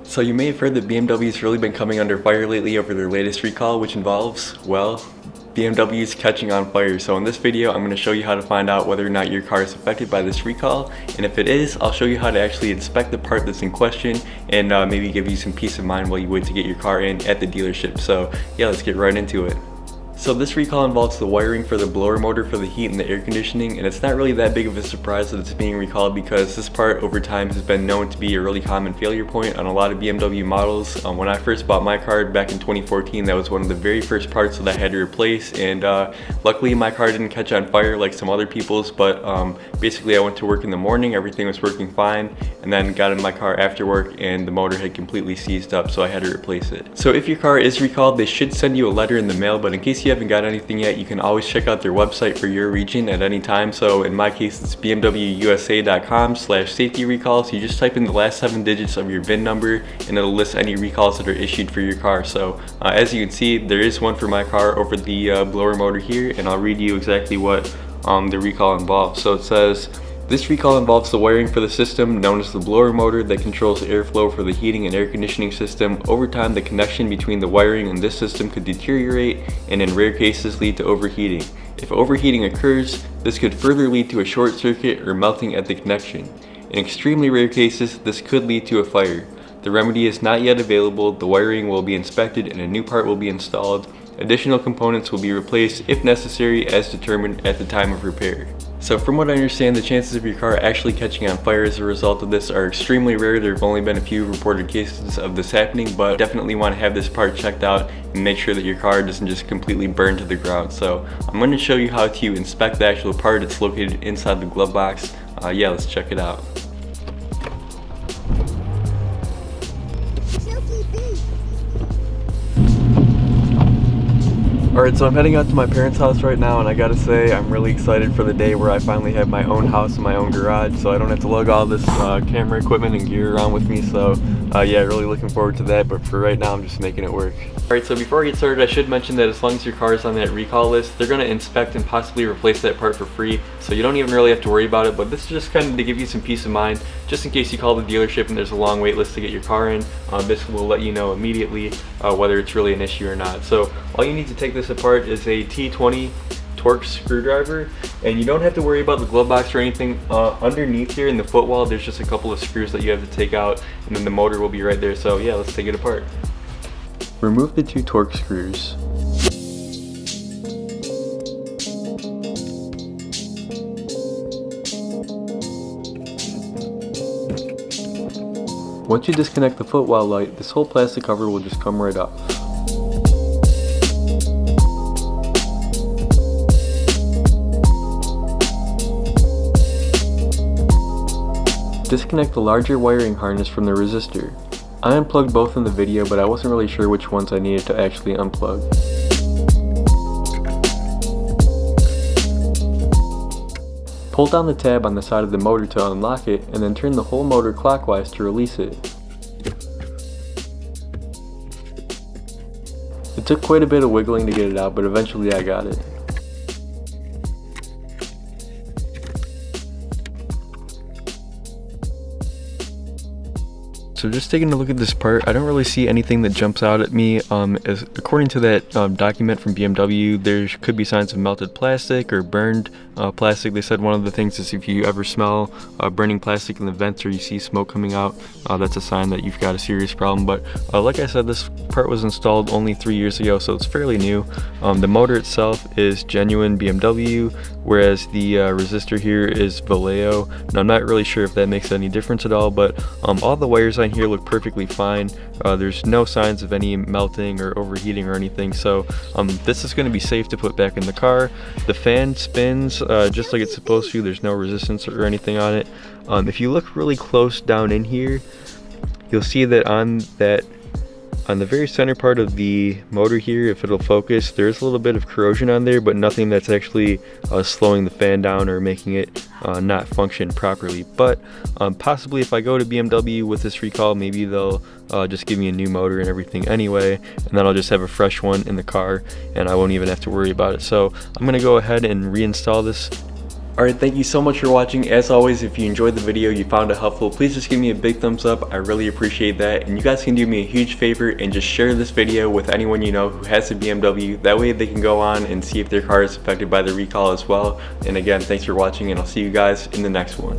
So you may have heard that BMW's really been coming under fire lately over their latest recall, which involves, well, BMW's catching on fire. So in this video, I'm going to show you how to find out whether or not your car is affected by this recall. And if it is, I'll show you how to actually inspect the part that's in question and maybe give you some peace of mind while you wait to get your car in at the dealership. So yeah, let's get right into it. So this recall involves the wiring for the blower motor for the heat and the air conditioning, and it's not really that big of a surprise that it's being recalled because this part over time has been known to be a really common failure point on a lot of BMW models. When I first bought my car back in 2014, that was one of the very first parts that I had to replace, and luckily my car didn't catch on fire like some other people's, but basically I went to work in the morning, everything was working fine, and then got in my car after work and the motor had completely seized up, so I had to replace it. So if your car is recalled, they should send you a letter in the mail, but in case you haven't got anything yet, you can always check out their website for your region at any time. So in my case, it's bmwusa.com/safety recall. So you just type in the last 7 digits of your VIN number and it'll list any recalls that are issued for your car. So as you can see, there is one for my car over the blower motor here, and I'll read you exactly what the recall involves. So it says, this recall involves the wiring for the system known as the blower motor that controls airflow for the heating and air conditioning system. Over time, the connection between the wiring and this system could deteriorate and in rare cases lead to overheating. If overheating occurs, this could further lead to a short circuit or melting at the connection. In extremely rare cases, this could lead to a fire. The remedy is not yet available. The wiring will be inspected and a new part will be installed. Additional components will be replaced if necessary as determined at the time of repair. So from what I understand, the chances of your car actually catching on fire as a result of this are extremely rare. There have only been a few reported cases of this happening, but definitely want to have this part checked out and make sure that your car doesn't just completely burn to the ground. So I'm going to show you how to inspect the actual part. It's located inside the glove box. Yeah, let's check it out. Alright, so I'm heading out to my parents' house right now, and I gotta say I'm really excited for the day where I finally have my own house and my own garage, so I don't have to lug all this camera equipment and gear around with me. So yeah, really looking forward to that, but for right now I'm just making it work. Alright, so before I get started, I should mention that as long as your car is on that recall list, they're going to inspect and possibly replace that part for free, so you don't even really have to worry about it. But this is just kind of to give you some peace of mind, just in case you call the dealership and there's a long wait list to get your car in. This will let you know immediately whether it's really an issue or not. So all you need to take this apart is a T20 Torx screwdriver, and you don't have to worry about the glove box or anything. Underneath here in the footwell, there's just a couple of screws that you have to take out, and then the motor will be right there. So yeah, let's take it apart. Remove the 2 Torx screws. Once you disconnect the footwell light, this whole plastic cover will just come right off. Disconnect the larger wiring harness from the resistor. I unplugged both in the video, but I wasn't really sure which ones I needed to actually unplug. Pull down the tab on the side of the motor to unlock it, and then turn the whole motor clockwise to release it. It took quite a bit of wiggling to get it out, but eventually I got it. So just taking a look at this part, I don't really see anything that jumps out at me. As according to that document from BMW, there could be signs of melted plastic or burned plastic. They said one of the things is if you ever smell burning plastic in the vents or you see smoke coming out, that's a sign that you've got a serious problem. But like I said, this part was installed only 3 years ago, so it's fairly new. The motor itself is genuine BMW, whereas the resistor here is Vallejo. And I'm not really sure if that makes any difference at all, but all the wires on here look perfectly fine. There's no signs of any melting or overheating or anything, so this is going to be safe to put back in the car. The fan spins just like it's supposed to. There's no resistance or anything on it. If you look really close down in here, you'll see that on the very center part of the motor here, if it'll focus, there's a little bit of corrosion on there, but nothing that's actually slowing the fan down or making it not function properly. But possibly if I go to BMW with this recall, maybe they'll just give me a new motor and everything anyway, and then I'll just have a fresh one in the car and I won't even have to worry about it. So I'm going to go ahead and reinstall this Alright, thank you so much for watching. As always, if you enjoyed the video, you found it helpful, please just give me a big thumbs up. I really appreciate that. And you guys can do me a huge favor and just share this video with anyone you know who has a BMW. That way they can go on and see if their car is affected by the recall as well. And again, thanks for watching, and I'll see you guys in the next one.